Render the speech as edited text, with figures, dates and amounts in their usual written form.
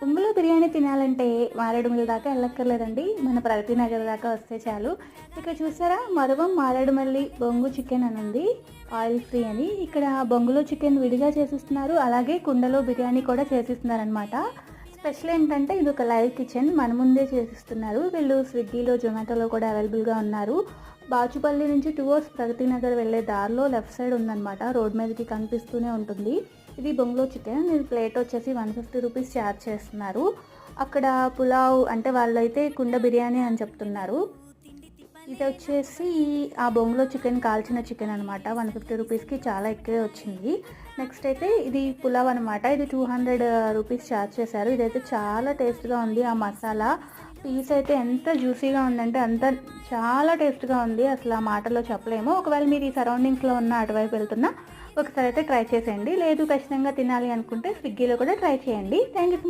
బొంగులో బిర్యానీ తినాలంటే మారేడుమిల్లి దాకా వెళ్ళక్కర్లేదండి. మన ప్రగతి నగర్ దాకా వస్తే చాలు. ఇక్కడ చూసారా మరువం మారేడుమల్లి బొంగు చికెన్ అని ఉంది. ఆయిల్ ఫ్రీ అని. ఇక్కడ బొంగులో చికెన్ విడిగా చేసిస్తున్నారు. అలాగే కుండలో బిర్యానీ కూడా చేసిస్తున్నారనమాట. స్పెషల్ ఏంటంటే ఇది ఒక లైవ్ కిచెన్. మన ముందే చేసిస్తున్నారు. వీళ్ళు స్విగ్గీలో, జొమాటోలో కూడా అవైలబుల్గా ఉన్నారు. బాచుపల్లి నుంచి 2 అవర్స్ ప్రగతి నగర్ వెళ్ళే దారిలో లెఫ్ట్ సైడ్ ఉందన్నమాట. రోడ్ మీదకి కనిపిస్తూనే ఉంటుంది. ఇది బొంగులో చికెన్. ఇది ప్లేట్ వచ్చేసి 150 రూపీస్ ఛార్జ్ చేస్తున్నారు. అక్కడ పులావ్ అంటే వాళ్ళైతే కుండ బిర్యానీ అని చెప్తున్నారు. ఇది వచ్చేసి ఆ బొంగులో చికెన్ కాల్చిన చికెన్ అనమాట. 150 రూపీస్కి చాలా ఎక్కువే వచ్చింది. నెక్స్ట్ అయితే ఇది పులావ్ అనమాట. ఇది 200 రూపీస్ ఛార్జ్ చేశారు. ఇదైతే చాలా టేస్ట్గా ఉంది. ఆ మసాలా పీస్ అయితే ఎంత జ్యూసీగా ఉందంటే అంత చాలా టేస్ట్గా ఉంది. అసలు ఆ మాటల్లో చెప్పలేము. ఒకవేళ మీరు ఈ సరౌండింగ్స్లో ఉన్న అటువైపు వెళ్తున్నా ఒకసారి అయితే ట్రై చేసేయండి. లేదు ఖచ్చితంగా తినాలి అనుకుంటే స్విగ్గీలో కూడా ట్రై చేయండి. Thank you so much.